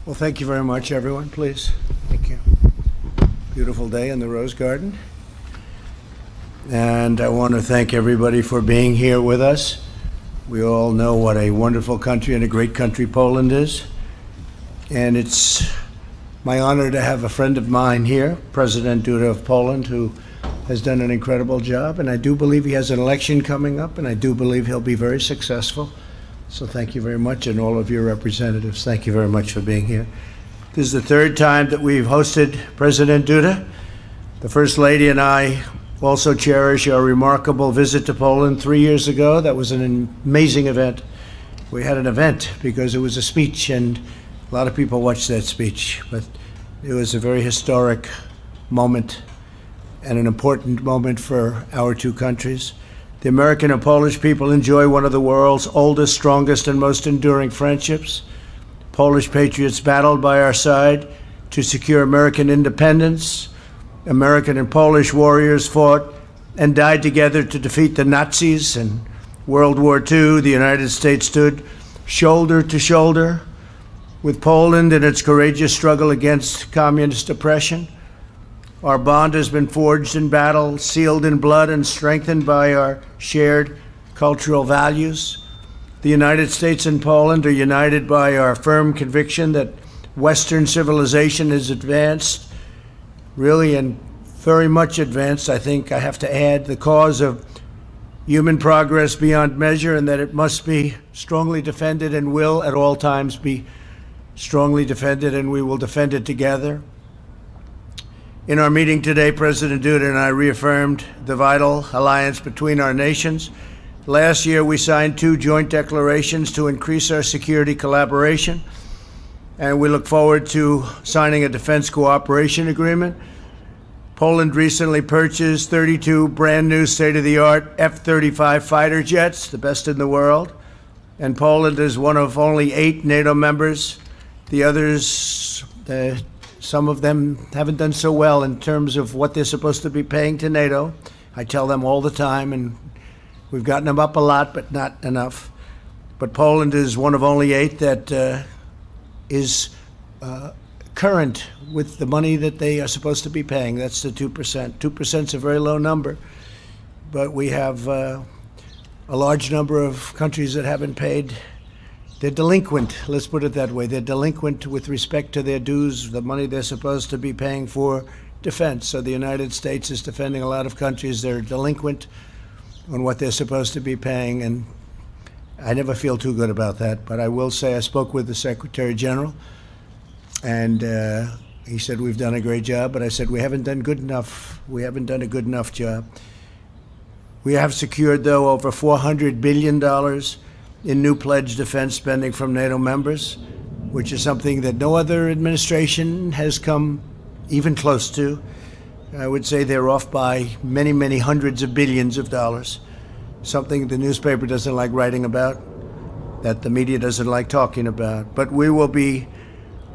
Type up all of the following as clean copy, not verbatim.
Well, thank you very much, everyone. Please. Thank you. Beautiful day in the Rose Garden. And I want to thank everybody for being here with us. We all know what a wonderful country and a great country Poland is. And it's my honor to have a friend of mine here, President Duda of Poland, who has done an incredible job. And I do believe he has an election coming up, and I do believe he'll be very successful. So thank you very much, and all of your representatives, thank you very much for being here. This is the third time that we've hosted President Duda. The First Lady and I also cherish our remarkable visit to Poland 3 years ago. That was an amazing event. We had an event because it was a speech, and a lot of people watched that speech, but it was a very historic moment and an important moment for our two countries. The American and Polish people enjoy one of the world's oldest, strongest, and most enduring friendships. Polish patriots battled by our side to secure American independence. American and Polish warriors fought and died together to defeat the Nazis. In World War II, the United States stood shoulder to shoulder with Poland in its courageous struggle against communist oppression. Our bond has been forged in battle, sealed in blood, and strengthened by our shared cultural values. The United States and Poland are united by our firm conviction that Western civilization has advanced, really, and very much advanced. I think I have to add the cause of human progress beyond measure, and that it must be strongly defended and will at all times be strongly defended, and we will defend it together. In our meeting today, President Duda and I reaffirmed the vital alliance between our nations. Last year, we signed 2 joint declarations to increase our security collaboration, and we look forward to signing a defense cooperation agreement. Poland recently purchased 32 brand new state-of-the-art F-35 fighter jets, the best in the world, and Poland is one of only 8 NATO members. The others, some of them haven't done so well in terms of what they're supposed to be paying to NATO. I tell them all the time, and we've gotten them up a lot, but not enough. But Poland is one of only 8 that is current with the money that they are supposed to be paying. That's the 2%. 2% is a very low number, but we have a large number of countries that haven't paid. They're delinquent, let's put it that way. They're delinquent with respect to their dues, the money they're supposed to be paying for defense. So the United States is defending a lot of countries that are delinquent on what they're supposed to be paying, and I never feel too good about that. But I will say I spoke with the Secretary General, and he said we've done a great job, but I said we haven't done good enough. We haven't done a good enough job. We have secured, though, over $400 billion in new pledged defense spending from NATO members, which is something that no other administration has come even close to. I would say they're off by many, many hundreds of billions of dollars, something the newspaper doesn't like writing about, that the media doesn't like talking about. But we will be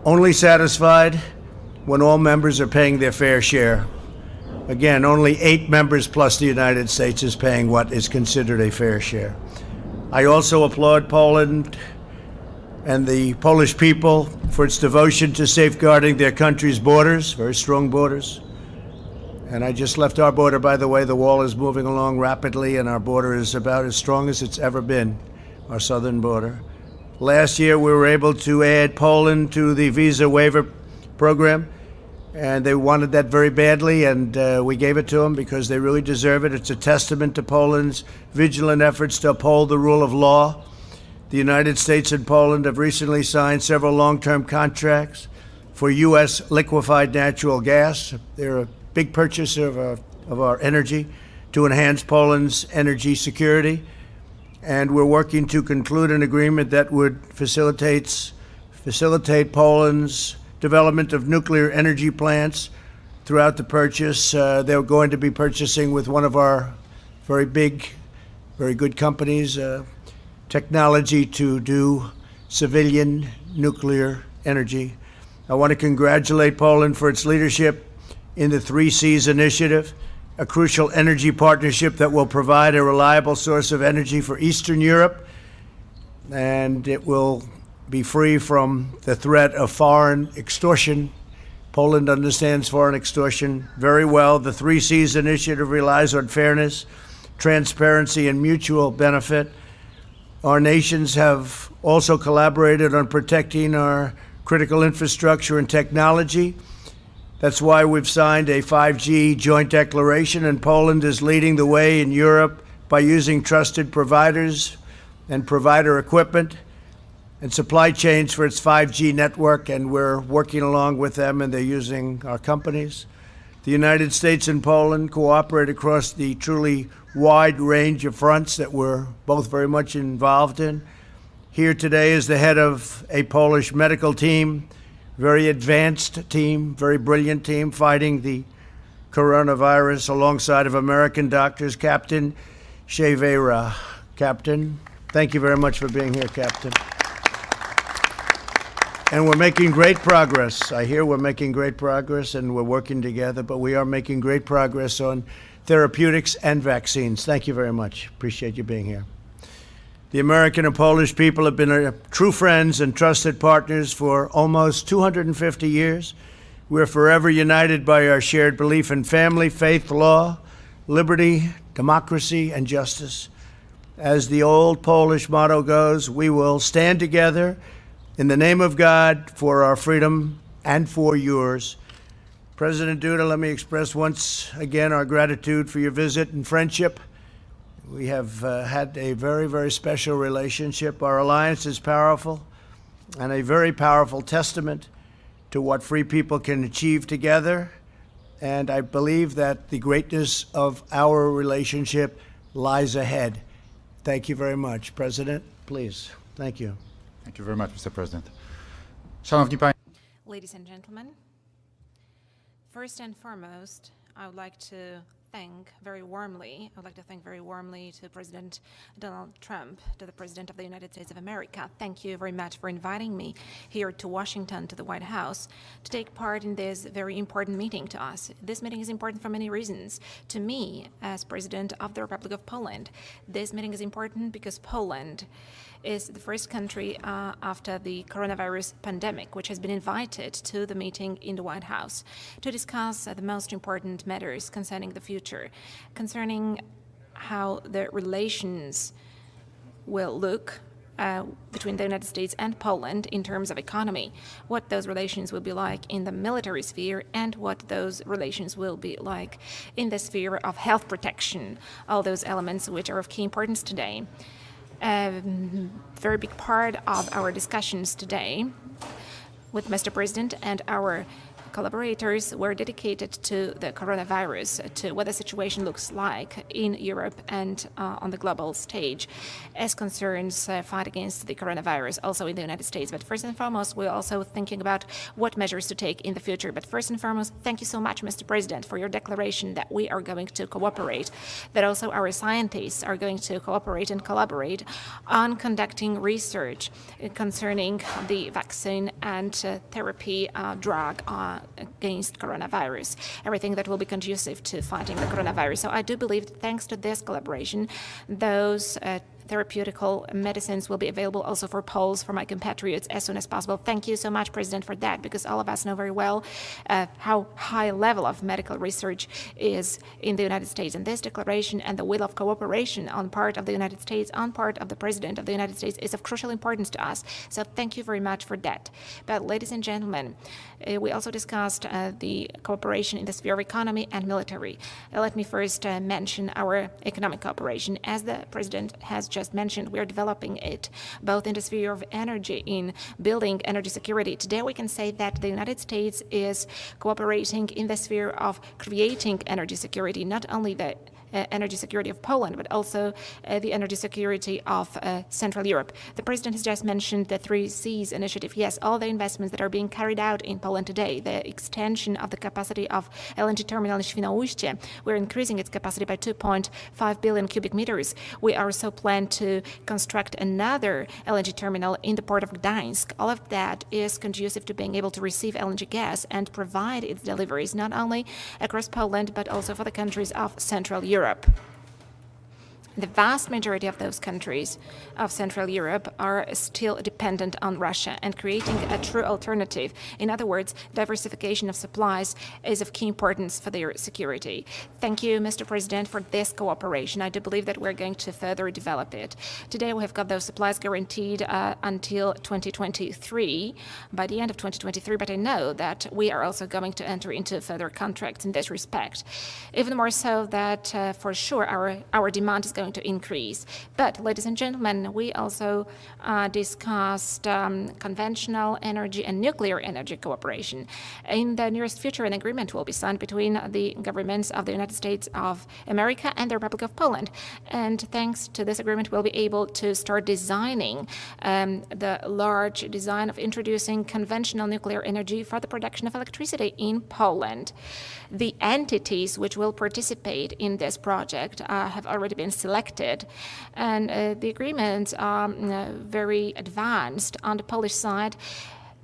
only satisfied when all members are paying their fair share. Again, only 8 members plus the United States is paying what is considered a fair share. I also applaud Poland and the Polish people for its devotion to safeguarding their country's borders, very strong borders. And I just left our border, by the way. The wall is moving along rapidly, and our border is about as strong as it's ever been, our southern border. Last year, we were able to add Poland to the visa waiver program, and they wanted that very badly, and we gave it to them because they really deserve it. It's a testament to Poland's vigilant efforts to uphold the rule of law. The United States and Poland have recently signed several long-term contracts for U.S. liquefied natural gas. They're a big purchaser of our energy to enhance Poland's energy security. And we're working to conclude an agreement that would facilitate Poland's development of nuclear energy plants throughout the purchase. They're going to be purchasing with one of our very big, very good companies, technology to do civilian nuclear energy. I want to congratulate Poland for its leadership in the 3 Seas initiative, a crucial energy partnership that will provide a reliable source of energy for Eastern Europe, and it will be free from the threat of foreign extortion. Poland understands foreign extortion very well. The 3 C's initiative relies on fairness, transparency, and mutual benefit. Our nations have also collaborated on protecting our critical infrastructure and technology. That's why we've signed a 5G joint declaration, and Poland is leading the way in Europe by using trusted providers and provider equipment and supply chains for its 5G network, and we're working along with them, and they're using our companies. The United States and Poland cooperate across the truly wide range of fronts that we're both very much involved in. Here today is the head of a Polish medical team, very advanced team, very brilliant team, fighting the coronavirus alongside of American doctors, Captain Shevera. Captain, thank you very much for being here, Captain. And we're making great progress. I hear we're making great progress and we're working together, but we are making great progress on therapeutics and vaccines. Thank you very much. Appreciate you being here. The American and Polish people have been true friends and trusted partners for almost 250 years. We're forever united by our shared belief in family, faith, law, liberty, democracy, and justice. As the old Polish motto goes, we will stand together in the name of God for our freedom and for yours. President Duda, let me express once again our gratitude for your visit and friendship. We have had a very, very special relationship. Our alliance is powerful and a very powerful testament to what free people can achieve together. And I believe that the greatness of our relationship lies ahead. Thank you very much. President, please. Thank you. Thank you very much, Mr. President. Szanowni Państwo. Ladies and gentlemen, first and foremost, I would like to thank very warmly to President Donald Trump, to the President of the United States of America. Thank you very much for inviting me here to Washington, to the White House, to take part in this very important meeting to us. This meeting is important for many reasons. To me, as President of the Republic of Poland, this meeting is important because Poland is the first country after the coronavirus pandemic which has been invited to the meeting in the White House to discuss the most important matters concerning the future, concerning how the relations will look between the United States and Poland in terms of economy, what those relations will be like in the military sphere, and what those relations will be like in the sphere of health protection, all those elements which are of key importance today. A very big part of our discussions today with Mr. President and our collaborators were dedicated to the coronavirus, to what the situation looks like in Europe and on the global stage as concerns fight against the coronavirus, also in the United States. But first and foremost, we're also thinking about what measures to take in the future. But first and foremost, thank you so much, Mr. President, for your declaration that we are going to cooperate, that also our scientists are going to cooperate and collaborate on conducting research concerning the vaccine and therapy drug against coronavirus, everything that will be conducive to fighting the coronavirus. So I do believe that thanks to this collaboration, those therapeutical medicines will be available also for Poles, for my compatriots, as soon as possible. Thank you so much, President, for that, because all of us know very well how high level of medical research is in the United States. And this declaration and the will of cooperation on part of the United States, on part of the President of the United States, is of crucial importance to us. So thank you very much for that. But ladies and gentlemen, we also discussed the cooperation in the sphere of economy and military. Let me first mention our economic cooperation. As the President has just mentioned, we are developing it both in the sphere of energy, in building energy security. Today we can say that the United States is cooperating in the sphere of creating energy security, not only the energy security of Poland, but also the energy security of Central Europe. The President has just mentioned the 3 C's initiative. Yes, all the investments that are being carried out in Poland today, the extension of the capacity of LNG terminal in Świnoujście, we're increasing its capacity by 2.5 billion cubic meters. We also plan to construct another LNG terminal in the port of Gdańsk. All of that is conducive to being able to receive LNG gas and provide its deliveries not only across Poland, but also for the countries of Central Europe. The vast majority of those countries of Central Europe are still dependent on Russia, and creating a true alternative, in other words, diversification of supplies, is of key importance for their security. Thank you, Mr. President, for this cooperation. I do believe that we're going to further develop it. Today, we have got those supplies guaranteed until 2023, by the end of 2023, but I know that we are also going to enter into further contracts in this respect. Even more so that, for sure, our demand is going to increase. But, ladies and gentlemen, we also discussed conventional energy and nuclear energy cooperation. In the nearest future, an agreement will be signed between the governments of the United States of America and the Republic of Poland. And thanks to this agreement, we'll be able to start designing the large design of introducing conventional nuclear energy for the production of electricity in Poland. The entities which will participate in this project have already been selected, and the agreements are very advanced. On the Polish side,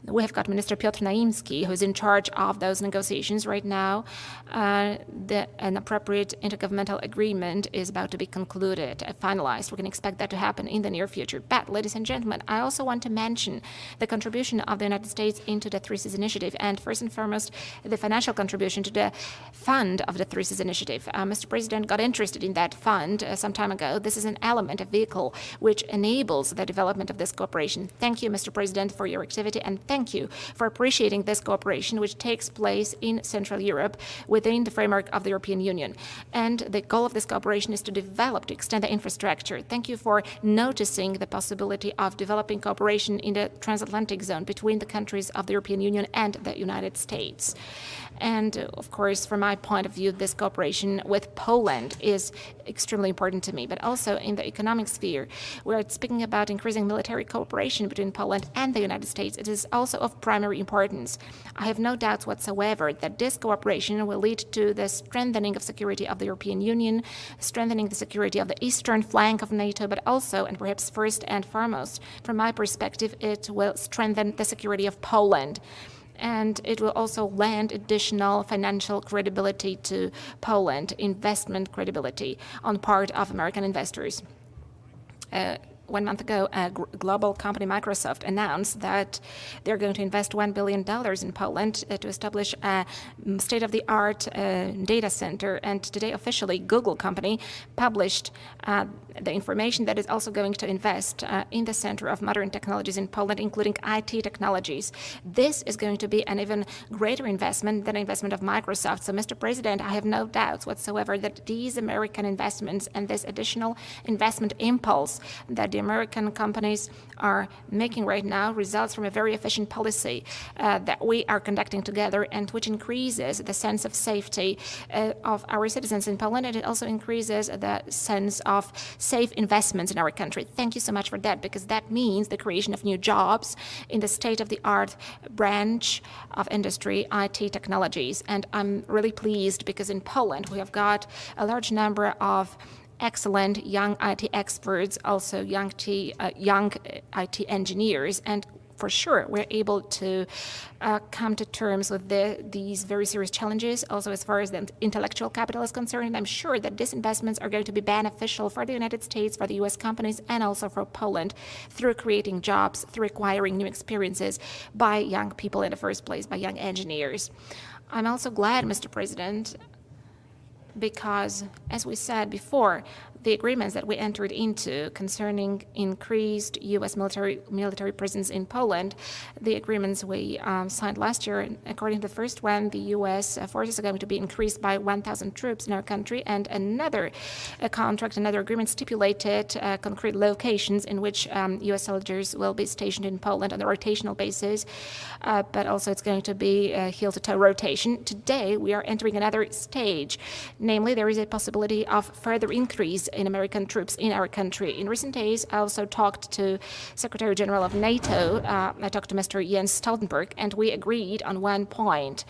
we have got Minister Piotr Naimski, who is in charge of those negotiations right now. An appropriate intergovernmental agreement is about to be concluded, finalized. We can expect that to happen in the near future. But, ladies and gentlemen, I also want to mention the contribution of the United States into the Three Seas Initiative, and first and foremost, the financial contribution to the fund of the Three Seas Initiative. Mr. President got interested in that fund some time ago. This is an element, a vehicle, which enables the development of this cooperation. Thank you, Mr. President, for your activity, and thank you for appreciating this cooperation, which takes place in Central Europe within the framework of the European Union. And the goal of this cooperation is to develop, to extend the infrastructure. Thank you for noticing the possibility of developing cooperation in the transatlantic zone between the countries of the European Union and the United States. And of course, from my point of view, this cooperation with Poland is extremely important to me, but also in the economic sphere. We're speaking about increasing military cooperation between Poland and the United States. It is also of primary importance. I have no doubts whatsoever that this cooperation will lead to the strengthening of security of the European Union, strengthening the security of the eastern flank of NATO, but also, and perhaps first and foremost, from my perspective, it will strengthen the security of Poland. And it will also lend additional financial credibility to Poland, investment credibility on part of American investors. 1 month ago, a global company, Microsoft, announced that they're going to invest $1 billion in Poland to establish a state-of-the-art data center. And today, officially, Google company published the information that is also going to invest in the Center of Modern Technologies in Poland, including IT technologies. This is going to be an even greater investment than the investment of Microsoft. So, Mr. President, I have no doubts whatsoever that these American investments and this additional investment impulse that the American companies are making right now results from a very efficient policy that we are conducting together, and which increases the sense of safety of our citizens in Poland, and it also increases the sense of safe investments in our country. Thank you so much for that, because that means the creation of new jobs in the state-of-the-art branch of industry, IT technologies. And I'm really pleased because in Poland we have got a large number of excellent young IT experts, also young IT engineers, and for sure we're able to come to terms with these very serious challenges. Also, as far as the intellectual capital is concerned, I'm sure that these investments are going to be beneficial for the United States, for the US companies, and also for Poland through creating jobs, through acquiring new experiences by young people in the first place, by young engineers. I'm also glad, Mr. President, because, as we said before, the agreements that we entered into concerning increased U.S. military presence in Poland, the agreements we signed last year, according to the first one, the U.S. forces are going to be increased by 1,000 troops in our country, and another agreement stipulated concrete locations in which U.S. soldiers will be stationed in Poland on a rotational basis, but also it's going to be heel-to-toe rotation. Today, we are entering another stage. Namely, there is a possibility of further increase in American troops in our country. In recent days, I also talked to Secretary General of NATO. I talked to Mr. Jens Stoltenberg, and we agreed on one point.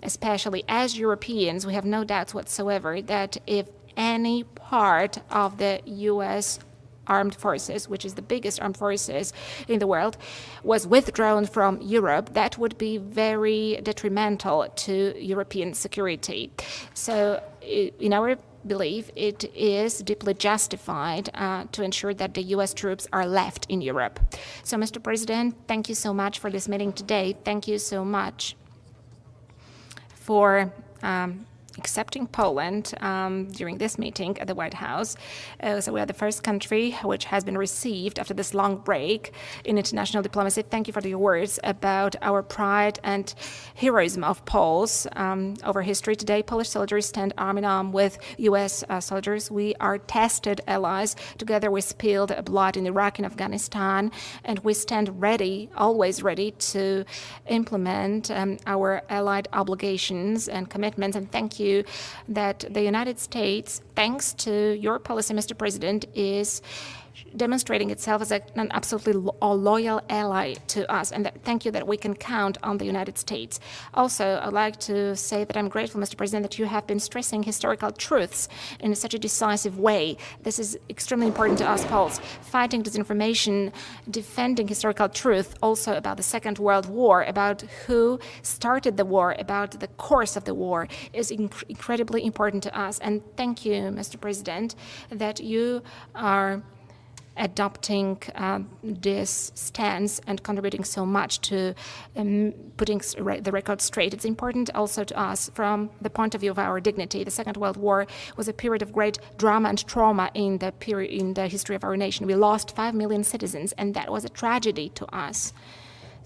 Especially as Europeans, we have no doubts whatsoever that if any part of the U.S. armed forces, which is the biggest armed forces in the world, was withdrawn from Europe, that would be very detrimental to European security. So in our believe it is deeply justified to ensure that the U.S. troops are left in Europe. So, Mr. President, thank you so much for this meeting today. Thank you so much for accepting Poland during this meeting at the White House. So we are the first country which has been received after this long break in international diplomacy. Thank you for your words about our pride and heroism of Poles over history. Today, Polish soldiers stand arm in arm with U.S. soldiers. We are tested allies. Together we spilled blood in Iraq and Afghanistan, and we stand ready, always ready to implement our allied obligations and commitments. And thank you that the United States, thanks to your policy, Mr. President, is demonstrating itself as an absolutely loyal ally to us. And thank you that we can count on the United States. Also, I'd like to say that I'm grateful, Mr. President, that you have been stressing historical truths in such a decisive way. This is extremely important to us Poles. Fighting disinformation, defending historical truth, also about the Second World War, about who started the war, about the course of the war, is incredibly important to us. And thank you, Mr. President, that you are adopting this stance and contributing so much to putting the record straight. It's important also to us from the point of view of our dignity. The Second World War was a period of great drama and trauma in the history of our nation. We lost 5 million citizens, and that was a tragedy to us.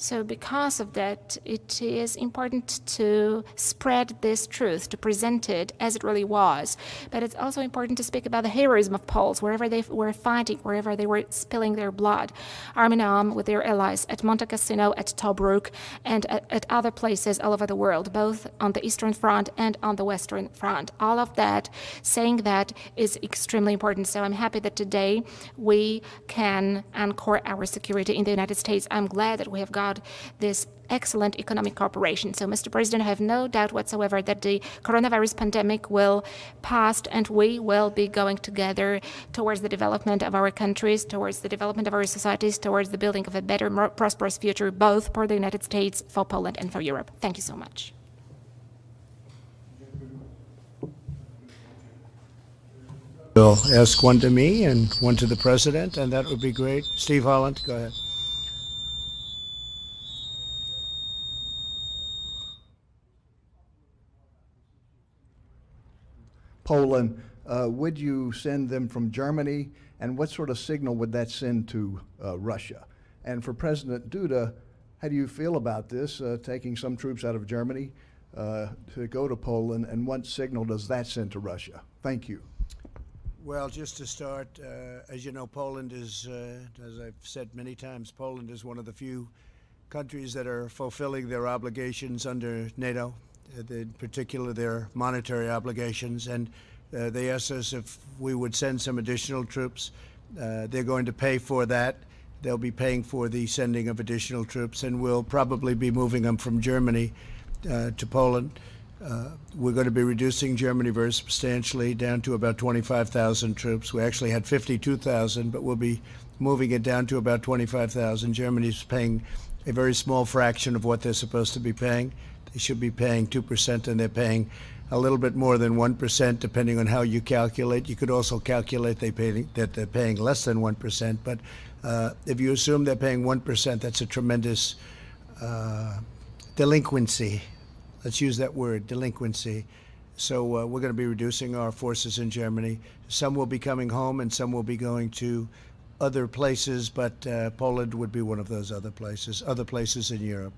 So because of that, it is important to spread this truth, to present it as it really was. But it's also important to speak about the heroism of Poles, wherever they were fighting, wherever they were spilling their blood, arm in arm with their allies at Monte Cassino, at Tobruk, and at other places all over the world, both on the Eastern Front and on the Western Front. All of that, saying that, is extremely important. So I'm happy that today we can anchor our security in the United States. I'm glad that we have got this excellent economic cooperation. So, Mr. President, I have no doubt whatsoever that the coronavirus pandemic will pass, and we will be going together towards the development of our countries, towards the development of our societies, towards the building of a better, more prosperous future, both for the United States, for Poland, and for Europe. Thank you so much. We'll ask one to me and one to the President, and that would be great. Steve Holland, go ahead. Poland, would you send them from Germany, and what sort of signal would that send to Russia? And for President Duda, how do you feel about this, taking some troops out of Germany to go to Poland, and what signal does that send to Russia? Thank you. Well, just to start, as you know, Poland is, as I've said many times, Poland is one of the few countries that are fulfilling their obligations under NATO, in particular their monetary obligations, and they asked us if we would send some additional troops. They're going to pay for that. They'll be paying for the sending of additional troops, and we'll probably be moving them from Germany to Poland. We're going to be reducing Germany very substantially down to about 25,000 troops. We actually had 52,000, but we'll be moving it down to about 25,000. Germany's paying a very small fraction of what they're supposed to be paying. They should be paying 2%, and they're paying a little bit more than 1%, depending on how you calculate. You could also calculate that they're paying less than 1%, but if you assume they're paying 1%, that's a tremendous delinquency. Let's use that word, delinquency. So we're going to be reducing our forces in Germany. Some will be coming home, and some will be going to other places, but Poland would be one of those other places in Europe.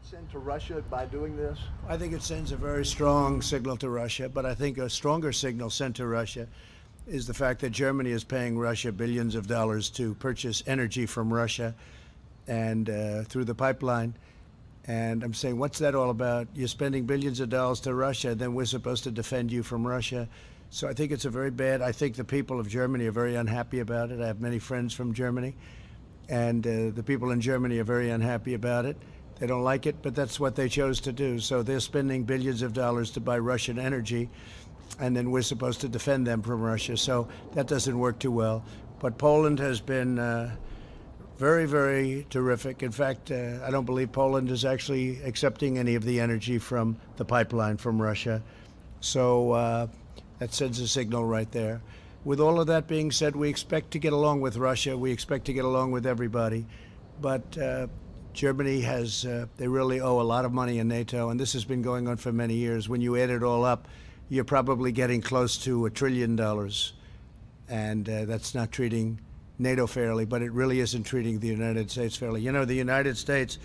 Send to Russia by doing this? I think it sends a very strong signal to Russia, but I think a stronger signal sent to Russia is the fact that Germany is paying Russia billions of dollars to purchase energy from Russia and through the pipeline. And I'm saying, what's that all about? You're spending billions of dollars to Russia, then we're supposed to defend you from Russia. So I think it's a very bad. I think the people of Germany are very unhappy about it. I have many friends from Germany, and the people in Germany are very unhappy about it. They don't like it, but that's what they chose to do. So they're spending billions of dollars to buy Russian energy, and then we're supposed to defend them from Russia. So that doesn't work too well. But Poland has been very, very terrific. In fact, I don't believe Poland is actually accepting any of the energy from the pipeline from Russia. So that sends a signal right there. With all of that being said, we expect to get along with Russia. We expect to get along with everybody. But Germany has, they really owe a lot of money in NATO, and this has been going on for many years. When you add it all up, you're probably getting close to $1 trillion. And that's not treating NATO fairly, but it really isn't treating the United States fairly. You know, the United States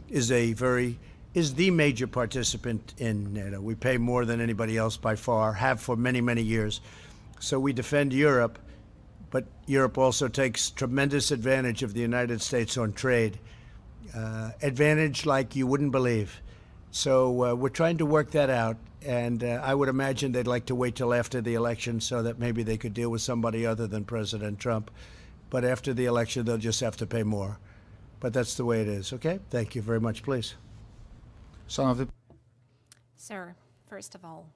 is the major participant in NATO. We pay more than anybody else by far, have for many, many years. So we defend Europe, but Europe also takes tremendous advantage of the United States on trade. Advantage like you wouldn't believe. So we're trying to work that out, and I would imagine they'd like to wait till after the election so that maybe they could deal with somebody other than President Trump. But after the election, they'll just have to pay more. But that's the way it is, okay? Thank you very much, please. Szanowny Sir, first of all,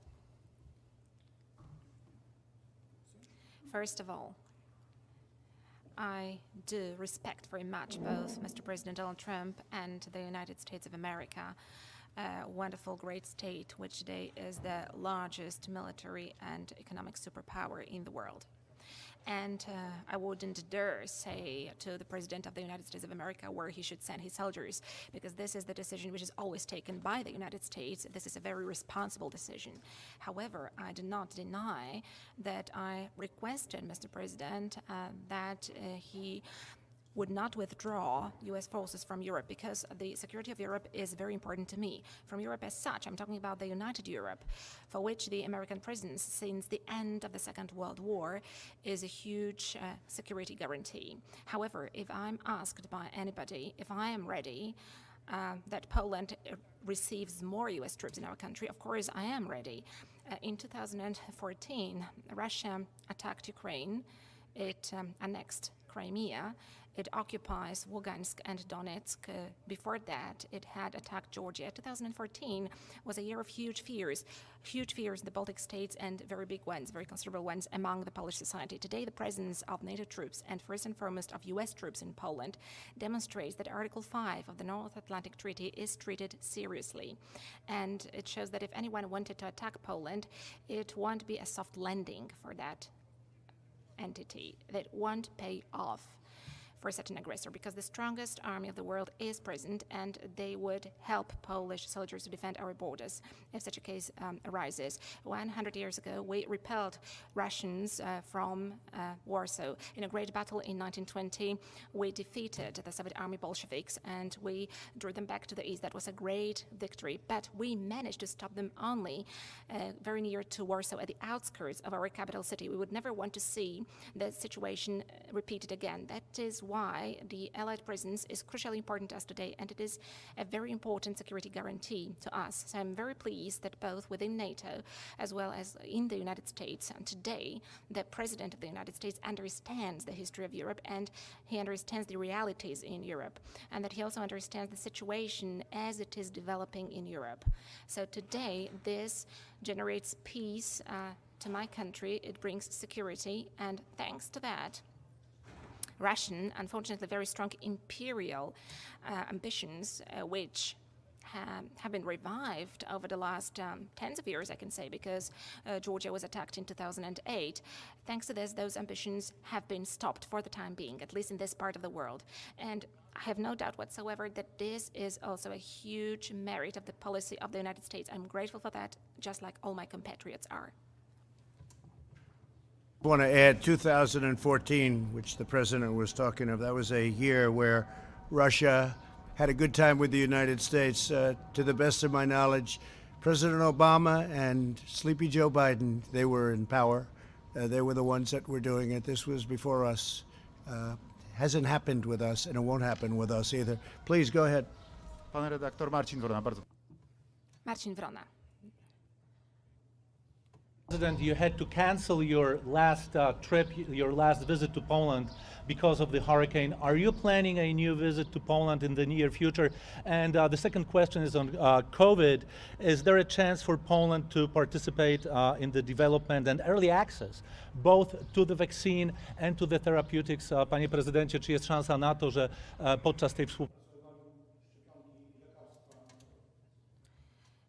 I do respect very much both Mr. President Donald Trump and the United States of America, a wonderful, great state which today is the largest military and economic superpower in the world. And I wouldn't dare say to the President of the United States of America where he should send his soldiers, because this is the decision which is always taken by the United States. This is a very responsible decision. However, I do not deny that I requested, Mr. President, that he would not withdraw U.S. forces from Europe, because the security of Europe is very important to me. From Europe as such, I'm talking about the United Europe, for which the American presence since the end of the Second World War is a huge security guarantee. However, if I'm asked by anybody if I am ready that Poland receives more U.S. troops in our country, of course I am ready. In 2014, Russia attacked Ukraine. It annexed Crimea. It occupies Lugansk and Donetsk. Before that, it had attacked Georgia. 2014 was a year of huge fears in the Baltic states, and very big ones, very considerable ones among the Polish society. Today, the presence of NATO troops and first and foremost of U.S. troops in Poland demonstrates that Article 5 of the North Atlantic Treaty is treated seriously. And it shows that if anyone wanted to attack Poland, it won't be a soft landing for that entity, that won't pay off for such an aggressor, because the strongest army of the world is present, and they would help Polish soldiers to defend our borders if such a case arises. 100 years ago, we repelled Russians from Warsaw. In a great battle in 1920, we defeated the Soviet army Bolsheviks, and we drew them back to the east. That was a great victory, but we managed to stop them only very near to Warsaw, at the outskirts of our capital city. We would never want to see the situation repeated again. That is why the Allied presence is crucially important to us today, and it is a very important security guarantee to us. So I'm very pleased that both within NATO as well as in the United States, and today the President of the United States understands the history of Europe, and he understands the realities in Europe, and that he also understands the situation as it is developing in Europe. So today this generates peace to my country. It brings security, and thanks to that, Russian, unfortunately very strong imperial ambitions, which have been revived over the last tens of years, I can say, because Georgia was attacked in 2008. Thanks to this, those ambitions have been stopped for the time being, at least in this part of the world. And I have no doubt whatsoever that this is also a huge merit of the policy of the United States. I'm grateful for that, just like all my compatriots are. I want to add 2014, which the president was talking of. That was a year where Russia had a good time with the United States. To the best of my knowledge, President Obama and Sleepy Joe Biden, they were in power. They were the ones that were doing it. This was before us. Hasn't happened with us, and it won't happen with us either. Please, go ahead. Pan redaktor Marcin Wrona, bardzo. Marcin Wrona. President, you had to cancel your last trip, your last visit to Poland because of the hurricane. Are you planning a new visit to Poland in the near future? And the second question is on COVID. Is there a chance for Poland to participate in the development and early access, both to the vaccine and to the therapeutics? Panie prezydencie, czy jest szansa na to, że podczas tej współpracy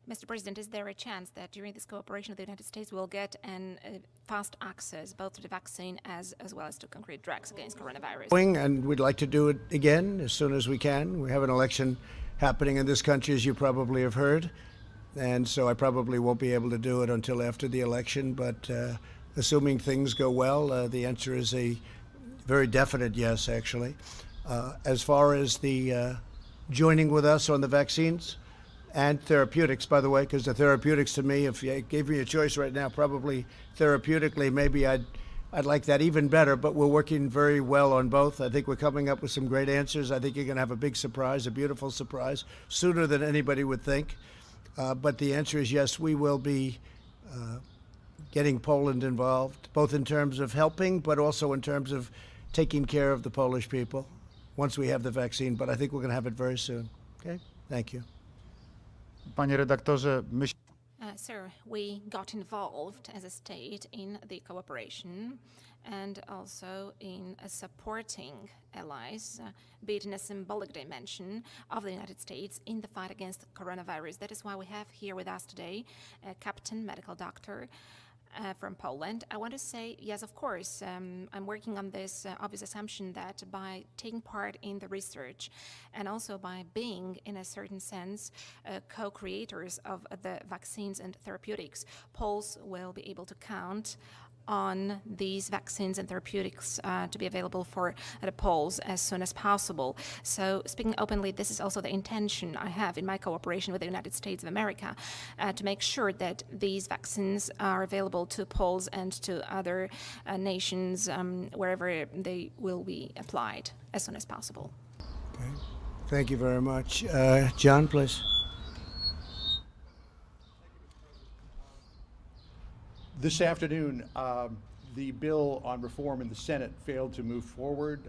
Mr. President, is there a chance that during this cooperation with the United States we'll get fast access both to the vaccine as well as to concrete drugs against coronavirus? And we'd like to do it again as soon as we can. We have an election happening in this country, as you probably have heard, and so I probably won't be able to do it until after the election, but assuming things go well, the answer is a very definite yes, actually. As far as the joining with us on the vaccines and therapeutics, by the way, because the therapeutics to me, if you gave me a choice right now, probably therapeutically, maybe I'd like that even better, but we're working very well on both. I think we're coming up with some great answers. I think you're going to have a big surprise, a beautiful surprise, sooner than anybody would think. But the answer is yes, we will be getting Poland involved, both in terms of helping, but also in terms of taking care of the Polish people once we have the vaccine. But I think we're going to have it very soon. Okay? Thank you. Panie redaktorze, Sir, we got involved as a state in the cooperation and also in supporting allies, be it in a symbolic dimension of the United States in the fight against coronavirus. That is why we have here with us today a captain, medical doctor, from Poland. I want to say, yes, of course, I'm working on this obvious assumption that by taking part in the research and also by being, in a certain sense, co-creators of the vaccines and therapeutics, Poles will be able to count on these vaccines and therapeutics to be available for the Poles as soon as possible. So speaking openly, this is also the intention I have in my cooperation with the United States of America to make sure that these vaccines are available to Poles and to other nations wherever they will be applied as soon as possible. Okay. Thank you very much. John, please. This afternoon, the bill on reform in the Senate failed to move forward.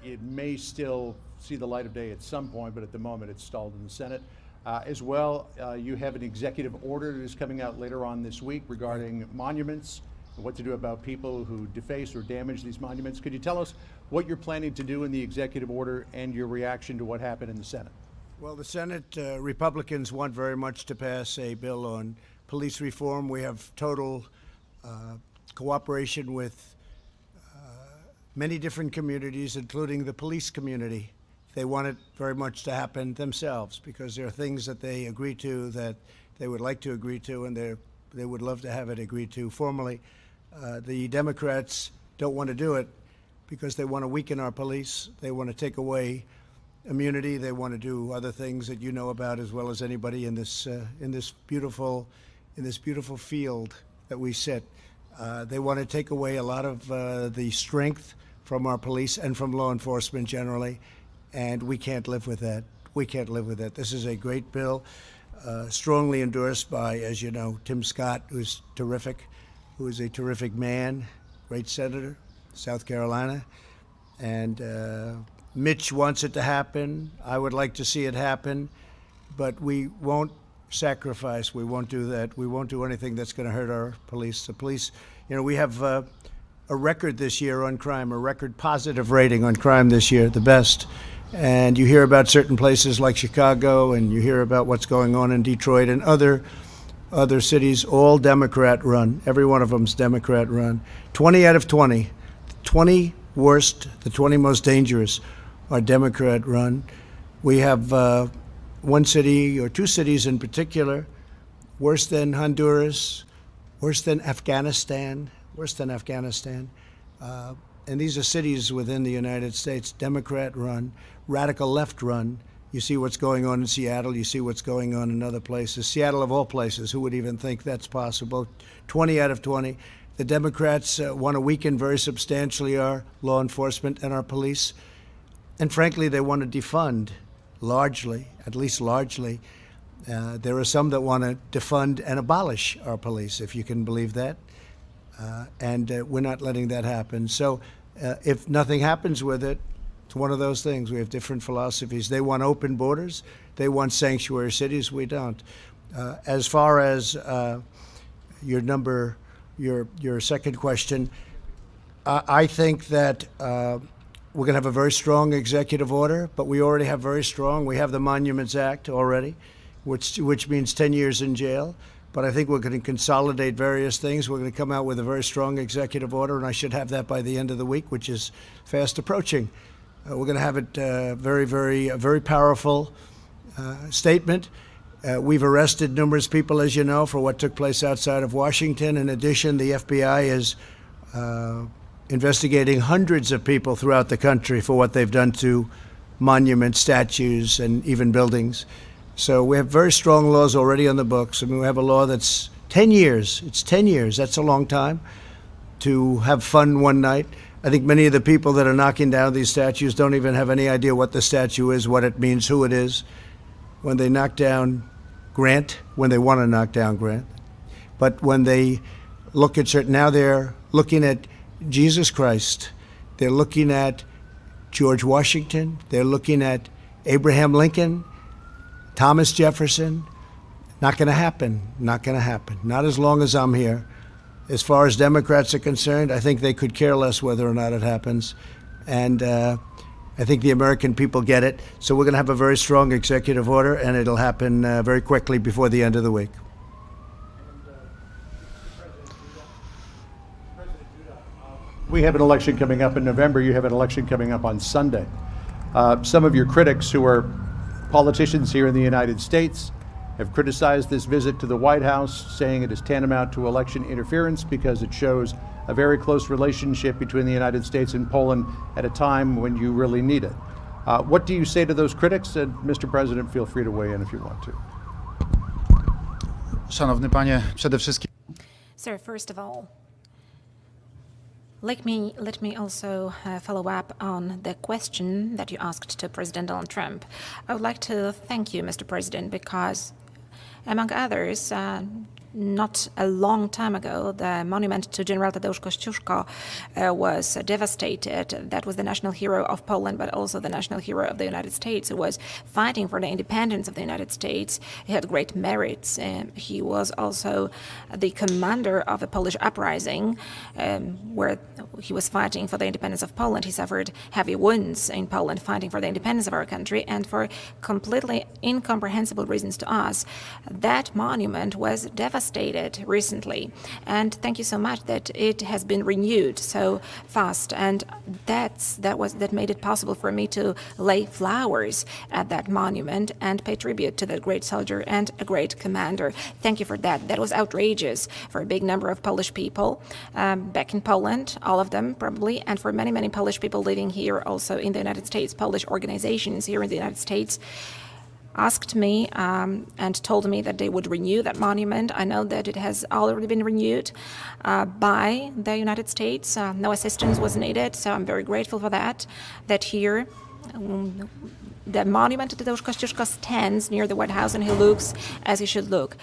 It may still see the light of day at some point, but at the moment it's stalled in the Senate. As well, you have an executive order that is coming out later on this week regarding monuments and what to do about people who deface or damage these monuments. Could you tell us what you're planning to do in the executive order and your reaction to what happened in the Senate? Well, the Senate Republicans want very much to pass a bill on police reform. We have total cooperation with many different communities, including the police community. They want it very much to happen themselves because there are things that they agree to that they would like to agree to, and they would love to have it agreed to formally. The Democrats don't want to do it because they want to weaken our police. They want to take away immunity. They want to do other things that you know about as well as anybody in this beautiful field that we sit. They want to take away a lot of the strength from our police and from law enforcement generally, and we can't live with that. We can't live with that. This is a great bill, strongly endorsed by, as you know, Tim Scott, who's terrific, who is a terrific man, great senator, South Carolina, and Mitch wants it to happen. I would like to see it happen, but we won't sacrifice. We won't do that. We won't do anything that's going to hurt our police. The police, you know, we have a record this year on crime, a record positive rating on crime this year, the best. And you hear about certain places like Chicago, and you hear about what's going on in Detroit and other cities, all Democrat run. Every one of them's Democrat run. 20 out of 20, 20 worst, the 20 most dangerous are Democrat run. We have one city or two cities in particular, worse than Honduras, worse than Afghanistan. And these are cities within the United States, Democrat run, radical left run. You see what's going on in Seattle, you see what's going on in other places. Seattle of all places, who would even think that's possible? 20 out of 20. The Democrats want to weaken very substantially our law enforcement and our police. And frankly, they want to defund largely, at least largely. There are some that want to defund and abolish our police, if you can believe that. And we're not letting that happen. So if nothing happens with it, it's one of those things. We have different philosophies. They want open borders. They want sanctuary cities. We don't. As far as your second question, I think that we're going to have a very strong executive order, but we already have very strong. We have the Monuments Act already. which means 10 years in jail. But I think we're going to consolidate various things. We're going to come out with a very strong executive order, and I should have that by the end of the week, which is fast approaching. We're going to have it a very powerful statement. We've arrested numerous people, as you know, for what took place outside of Washington. In addition, the FBI is investigating hundreds of people throughout the country for what they've done to monuments, statues, and even buildings. So we have very strong laws already on the books. I mean, we have a law that's 10 years. It's 10 years. That's a long time to have fun one night. I think many of the people that are knocking down these statues don't even have any idea what the statue is, what it means, who it is. When they knock down Grant, when they want to knock down Grant. But when they look at certain, now they're looking at Jesus Christ. They're looking at George Washington. They're looking at Abraham Lincoln, Thomas Jefferson. Not going to happen. Not going to happen. Not as long as I'm here. As far as Democrats are concerned, I think they could care less whether or not it happens. And I think the American people get it. So we're going to have a very strong executive order, and it'll happen very quickly before the end of the week. We have an election coming up in November. You have an election coming up on Sunday. Some of your critics, who are politicians here in the United States, have criticized this visit to the White House, saying it is tantamount to election interference because it shows a very close relationship between the United States and Poland at a time when you really need it. What do you say to those critics? And Mr. President, feel free to weigh in if you want to. Szanowny panie, przede wszystkim Sir, first of all, let me also follow up on the question that you asked to President Donald Trump. I would like to thank you, Mr. President, because, among others, not a long time ago, the monument to General Tadeusz Kościuszko was devastated. That was the national hero of Poland, but also the national hero of the United States, who was fighting for the independence of the United States. He had great merits. He was also the commander of a Polish uprising, where he was fighting for the independence of Poland. He suffered heavy wounds in Poland, fighting for the independence of our country, and for completely incomprehensible reasons to us, that monument was devastated recently. And thank you so much that it has been renewed so fast, and that made it possible for me to lay flowers at that monument and pay tribute to that great soldier and a great commander. Thank you for that. That was outrageous for a big number of Polish people back in Poland, all of them probably, and for many Polish people living here also in the United States. Polish organizations here in the United States asked me and told me that they would renew that monument. I know that it has already been renewed by the United States. No assistance was needed, so I'm very grateful for that here the monument to Tadeusz Kościuszko stands near the White House, and he looks as he should look,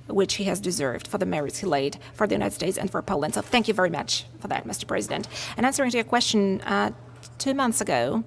which he has deserved for the merits he laid for the United States and for Poland. So thank you very much for that, Mr. President. And answering to your question, 2 months ago,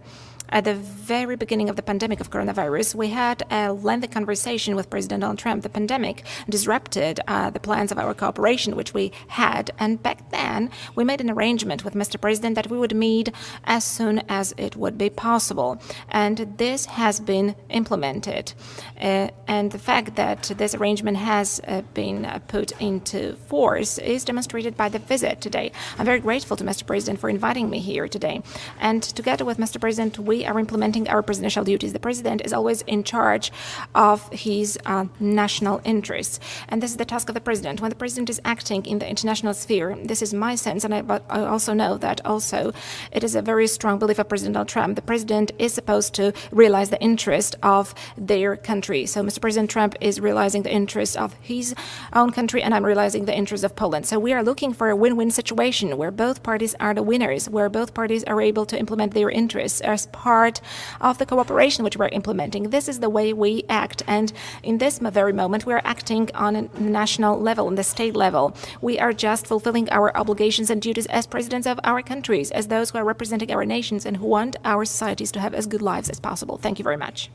at the very beginning of the pandemic of coronavirus, we had a lengthy conversation with President Donald Trump. The pandemic disrupted the plans of our cooperation, which we had. And back then, we made an arrangement with Mr. President that we would meet as soon as it would be possible. And this has been implemented. And the fact that this arrangement has been put into force is demonstrated by the visit today. I'm very grateful to Mr. President for inviting me here today. And together with Mr. President, we are implementing our presidential duties. The president is always in charge of his national interests, and this is the task of the president. When the president is acting in the international sphere, this is my sense, but I also know that also it is a very strong belief of President Donald Trump. The president is supposed to realize the interest of their country. So Mr. President Trump is realizing the interests of his own country, and I'm realizing the interests of Poland. So we are looking for a win-win situation where both parties are the winners, where both parties are able to implement their interests as part of the cooperation which we're implementing. This is the way we act, and in this very moment we are acting on a national level, on the state level. We are just fulfilling our obligations and duties as presidents of our countries, as those who are representing our nations and who want our societies to have as good lives as possible. Thank you very much.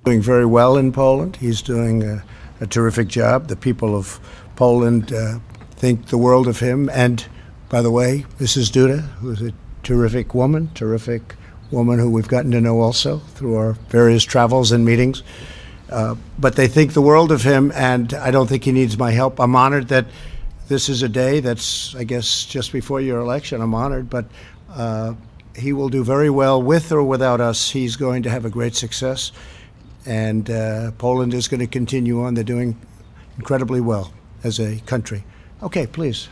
Doing very well in Poland. He's doing a terrific job. The people of Poland think the world of him. And by the way, Mrs. Duda, who's a terrific woman who we've gotten to know also through our various travels and meetings. But they think the world of him, and I don't think he needs my help. I'm honored that this is a day that's, I guess, just before your election. I'm honored, but he will do very well with or without us. He's going to have a great success, and Poland is going to continue on. They're doing incredibly well as a country. Okay, please.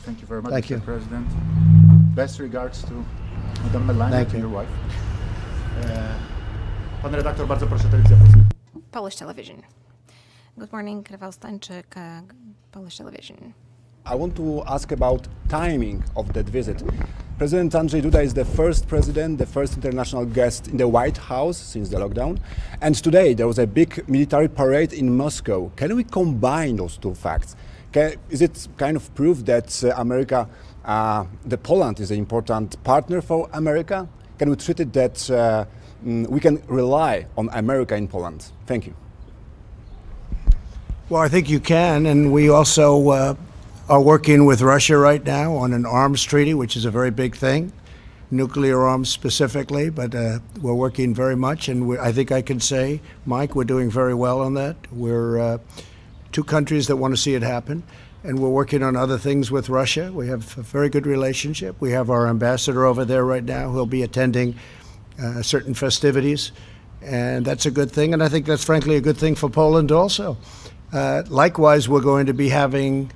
Thank you very much, Thank Mr. you. President. Best regards to Madame Melania, Thank to you. your wife. Pan redaktor, bardzo proszę, telewizja polska. Polish television. Good morning, Rafał Stańczyk, Polish television. I want to ask about timing of that visit. President Andrzej Duda is the first president, the first international guest in the White House since the lockdown. And today there was a big military parade in Moscow. Can we combine those two facts? Is it kind of proof that that Poland is an important partner for America? Can we treat it that we can rely on America in Poland? Thank you. Well, I think you can, and we also are working with Russia right now on an arms treaty, which is a very big thing, nuclear arms specifically, but we're working very much, and I think I can say, Mike, we're doing very well on that. We're two countries that want to see it happen, and we're working on other things with Russia. We have a very good relationship. We have our ambassador over there right now who'll be attending certain festivities, and that's a good thing, and I think that's frankly a good thing for Poland also. Likewise, we're going to be having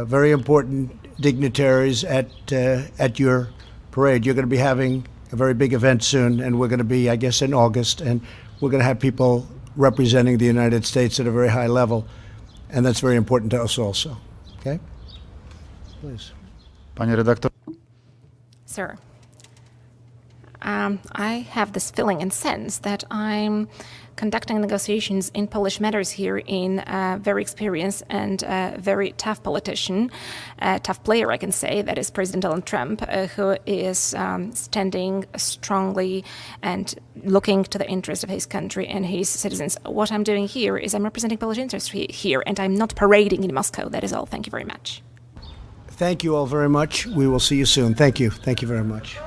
very important dignitaries at your parade. You're going to be having a very big event soon, and we're going to be, I guess, in August, and we're going to have people representing the United States at a very high level, and that's very important to us also. Okay? Please. Panie redaktor. Sir, I have this feeling and sense that I'm conducting negotiations in Polish matters here in a very experienced and very tough politician, a tough player, I can say, that is President Donald Trump, who is standing strongly and looking to the interest of his country and his citizens. What I'm doing here is I'm representing Polish interests here, and I'm not parading in Moscow. That is all. Thank you very much. Thank you all very much. We will see you soon. Thank you. Thank you very much.